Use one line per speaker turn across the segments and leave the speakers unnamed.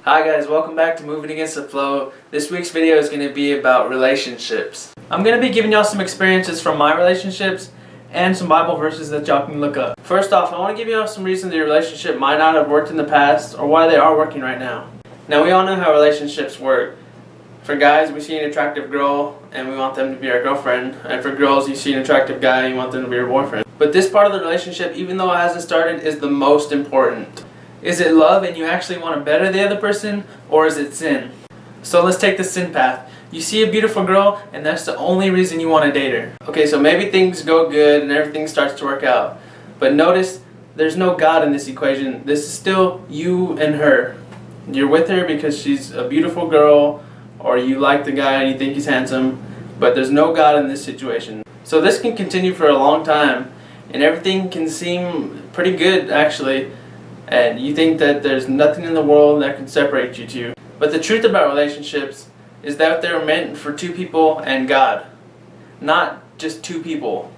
Hi guys, welcome back to Moving Against the Flow. This week's video is going to be about relationships. I'm going to be giving y'all some experiences from my relationships and some Bible verses that y'all can look up. First off, I want to give y'all some reasons your relationship might not have worked in the past or why they are working right now. Now we all know how relationships work. For guys, we see an attractive girl and we want them to be our girlfriend. And for girls, you see an attractive guy and you want them to be your boyfriend. But this part of the relationship, even though it hasn't started, is the most important. Is it love and you actually want to better the other person, or is it sin? So let's take the sin path. You see a beautiful girl and that's the only reason you want to date her. Okay, so maybe things go good and everything starts to work out. But notice there's no God in this equation. This is still you and her. You're with her because she's a beautiful girl, or you like the guy and you think he's handsome, but there's no God in this situation. So this can continue for a long time and everything can seem pretty good actually. And you think that there's nothing in the world that can separate you two. But the truth about relationships is that they're meant for two people and God, not just two people.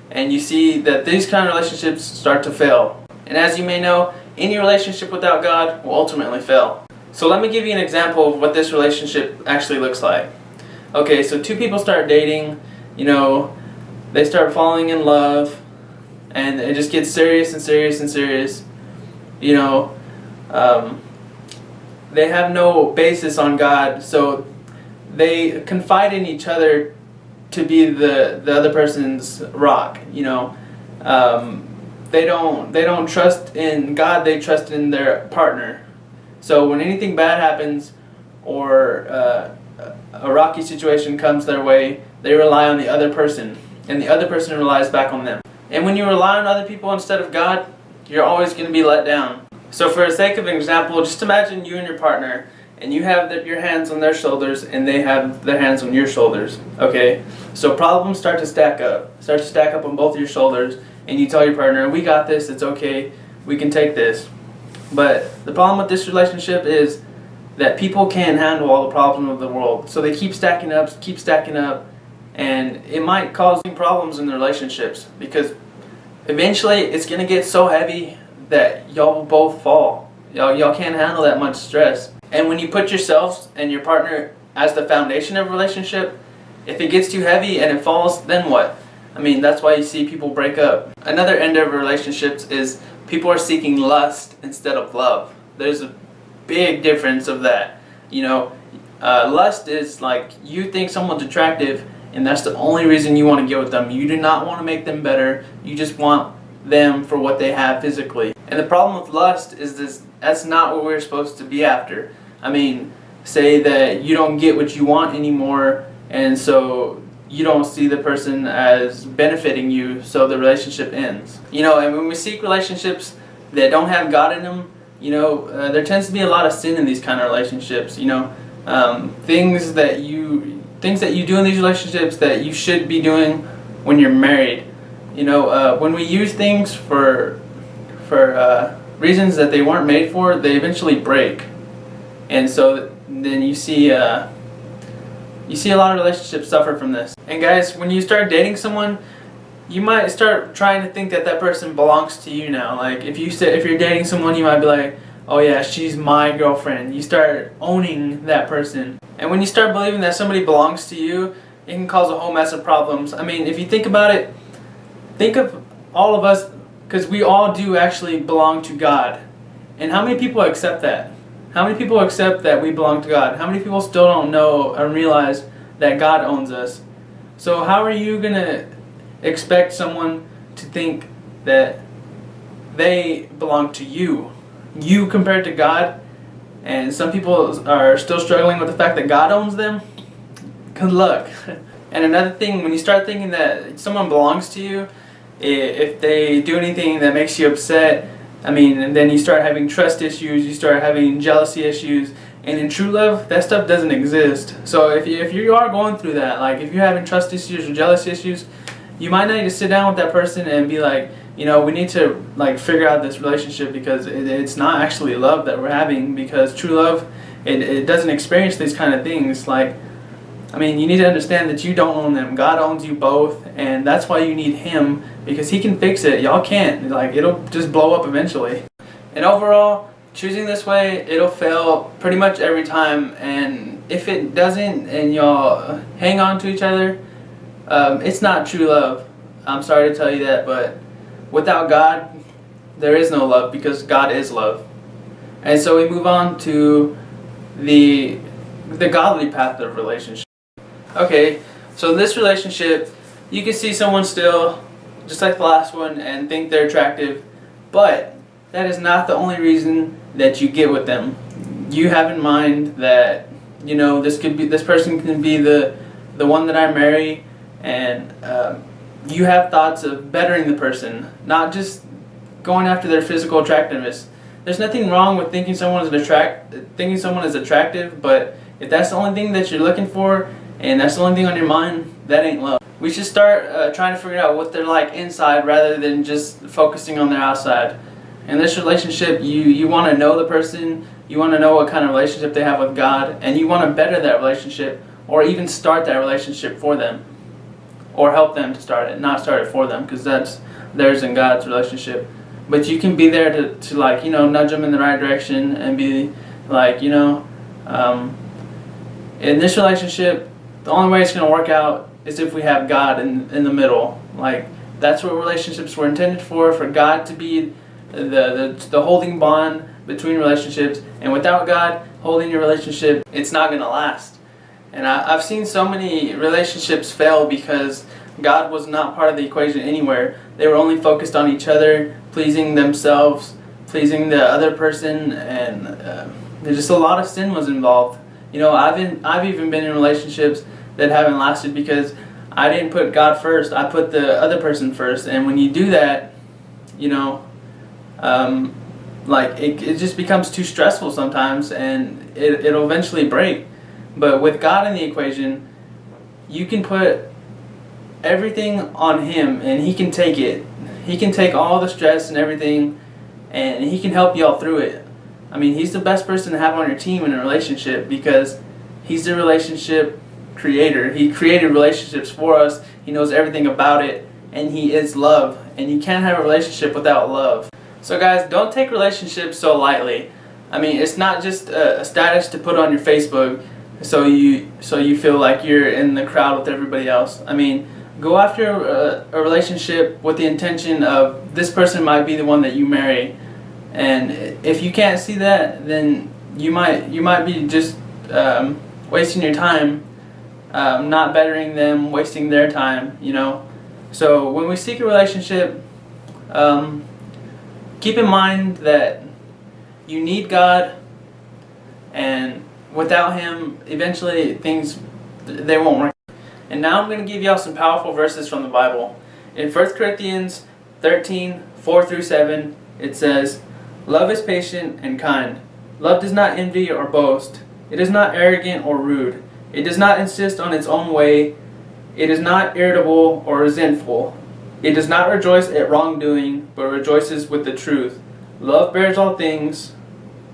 And you see that these kind of relationships start to fail. And as you may know, any relationship without God will ultimately fail. So let me give you an example of what this relationship actually looks like. Okay, so two people start dating, they start falling in love, and it just gets serious and serious and serious. They have no basis on God, so they confide in each other to be the other person's rock. They don't trust in God, they trust in their partner. So when anything bad happens or a rocky situation comes their way, they rely on the other person, and the other person relies back on them. And when you rely on other people instead of God, you're always going to be let down. So for the sake of an example, just imagine you and your partner, and you have your hands on their shoulders, and they have their hands on your shoulders. Okay? So problems start to stack up on both of your shoulders, and you tell your partner, we got this, it's okay, we can take this. But the problem with this relationship is that people can't handle all the problems of the world. So they keep stacking up, and it might cause problems in the relationships, because eventually it's going to get so heavy that y'all will both fall. Y'all can't handle that much stress. And when you put yourselves and your partner as the foundation of a relationship, if it gets too heavy and it falls, then what? That's why you see people break up. Another end of relationships is people are seeking lust instead of love. There's a big difference of that. Lust is like you think someone's attractive and that's the only reason you want to get with them. You do not want to make them better. You just want them for what they have physically. And the problem with lust is that's not what we're supposed to be after. Say that you don't get what you want anymore, and so you don't see the person as benefiting you, so the relationship ends. And when we seek relationships that don't have God in them, there tends to be a lot of sin in these kind of relationships. Things that you do in these relationships that you should be doing when you're married. When we use things for reasons that they weren't made for, they eventually break. And so then you see a lot of relationships suffer from this. And guys, when you start dating someone, you might start trying to think that that person belongs to you now. Like if you're dating someone, you might be like, oh yeah, she's my girlfriend. You start owning that person. And when you start believing that somebody belongs to you, it can cause a whole mess of problems. If you think about it, think of all of us, because we all do actually belong to God. And how many people accept that? How many people accept that we belong to God? How many people still don't know and realize that God owns us? So how are you going to expect someone to think that they belong to you compared to God? And some people are still struggling with the fact that God owns them. Good luck. And another thing, when you start thinking that someone belongs to you, if they do anything that makes you upset, and then you start having trust issues, you start having jealousy issues, and in true love, that stuff doesn't exist. So if you are going through that, like if you're having trust issues or jealousy issues, you might need to sit down with that person and be like, we need to figure out this relationship, because it's not actually love that we're having, because true love, it doesn't experience these kind of things. You need to understand that you don't own them. God owns you both, and that's why you need Him, because He can fix it. Y'all can't. It'll just blow up eventually. And overall, choosing this way, it'll fail pretty much every time, and if it doesn't and y'all hang on to each other, it's not true love. I'm sorry to tell you that, but without God, there is no love, because God is love. And so we move on to the godly path of relationship. Okay, so in this relationship, you can see someone still, just like the last one, and think they're attractive, but that is not the only reason that you get with them. You have in mind that, you know, this person can be the one that I marry, and you have thoughts of bettering the person, not just going after their physical attractiveness. There's nothing wrong with thinking someone is attractive, but if that's the only thing that you're looking for, and that's the only thing on your mind, that ain't love. We should start trying to figure out what they're like inside, rather than just focusing on their outside. In this relationship, you want to know the person, you want to know what kind of relationship they have with God, and you want to better that relationship, or even start that relationship for them, or help them to start it, not start it for them, because that's theirs and God's relationship. But you can be there to like, you know, nudge them in the right direction, and be like, you know, in this relationship, the only way it's going to work out is if we have God in the middle. Like, that's what relationships were intended for God to be the holding bond between relationships. And without God holding your relationship, it's not going to last. And I've seen so many relationships fail because God was not part of the equation anywhere. They were only focused on each other, pleasing themselves, pleasing the other person, and there's just a lot of sin was involved. You know, I've even been in relationships that haven't lasted because I didn't put God first. I put the other person first, and when you do that, you know, like it just becomes too stressful sometimes, and it'll eventually break. But with God in the equation, you can put everything on Him, and He can take it. He can take all the stress and everything, and He can help you all through it. I mean, He's the best person to have on your team in a relationship, because He's the relationship creator. He created relationships for us. He knows everything about it, and He is love. And you can't have a relationship without love. So guys, don't take relationships so lightly. I mean, it's not just a status to put on your Facebook so you feel like you're in the crowd with everybody else. I mean, go after a relationship with the intention of this person might be the one that you marry. And if you can't see that, then you might be just wasting your time, not bettering them, wasting their time, you know. So when we seek a relationship, keep in mind that you need God, and without Him, eventually they won't work. And now I'm going to give y'all some powerful verses from the Bible. In 1 Corinthians 13, 4-7, it says, "Love is patient and kind. Love does not envy or boast. It is not arrogant or rude. It does not insist on its own way. It is not irritable or resentful. It does not rejoice at wrongdoing, but rejoices with the truth. Love bears all things,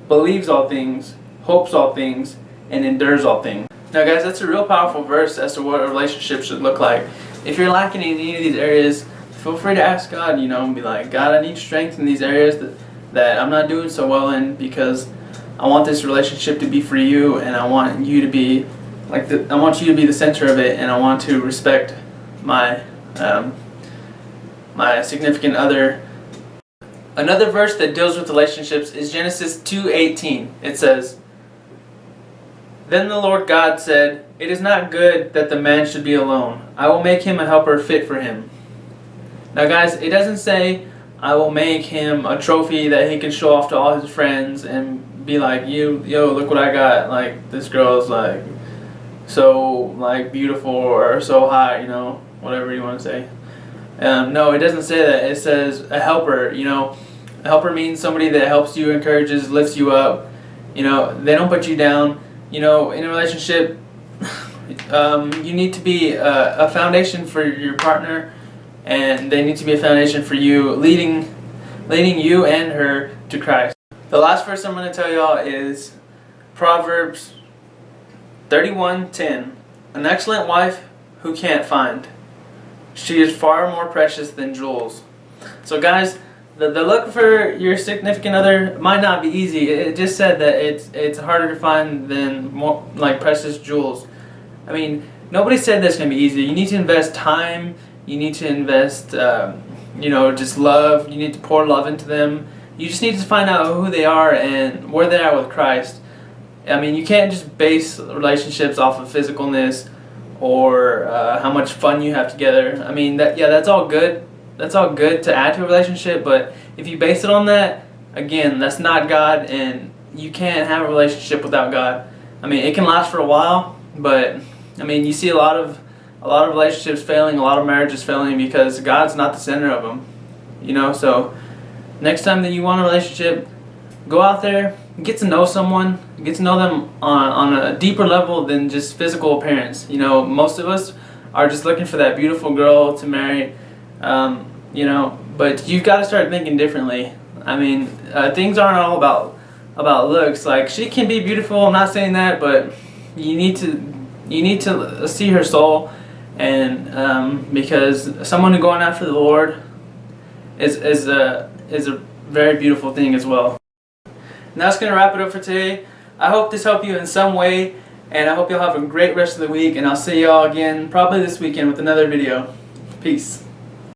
believes all things, hopes all things, and endures all things." Now guys, that's a real powerful verse as to what a relationship should look like. If you're lacking in any of these areas, feel free to ask God, you know, and be like, God, I need strength in these areas that I'm not doing so well in, because I want this relationship to be for you, and I want you to be I want you to be the center of it, and I want to respect my my significant other. Another verse that deals with relationships is Genesis 2:18. It says, "Then the Lord God said, 'It is not good that the man should be alone. I will make him a helper fit for him.'" Now guys, it doesn't say, "I will make him a trophy that he can show off to all his friends and be like, yo, look what I got. Like, this girl's like so like beautiful or so hot, you know, whatever you want to say." No, it doesn't say that. It says a helper. You know, a helper means somebody that helps you, encourages, lifts you up. You know, they don't put you down. You know, in a relationship, you need to be a foundation for your partner, and they need to be a foundation for you, leading you and her to Christ. The last verse I'm going to tell y'all is Proverbs 31:10. "An excellent wife who can't find. She is far more precious than jewels." So guys, the look for your significant other might not be easy. It just said that it's harder to find than more like precious jewels. I mean, nobody said that's gonna be easy. You need to invest time. You need to invest, just love. You need to pour love into them. You just need to find out who they are and where they are with Christ. I mean, you can't just base relationships off of physicalness or how much fun you have together. I mean, that's all good. That's all good to add to a relationship, but if you base it on that, again, that's not God, and you can't have a relationship without God. I mean, it can last for a while, but I mean, you see a lot of relationships failing, a lot of marriages failing because God's not the center of them. So next time that you want a relationship, go out there, get to know someone, get to know them on a deeper level than just physical appearance. Most of us are just looking for that beautiful girl to marry. But you've got to start thinking differently. I mean, things aren't all about looks. Like, she can be beautiful, I'm not saying that, but you need to see her soul, and because someone who's going after the Lord is a very beautiful thing as well. And that's going to wrap it up for today. I hope this helped you in some way, and I hope you'll have a great rest of the week, and I'll see y'all again probably this weekend with another video. Peace.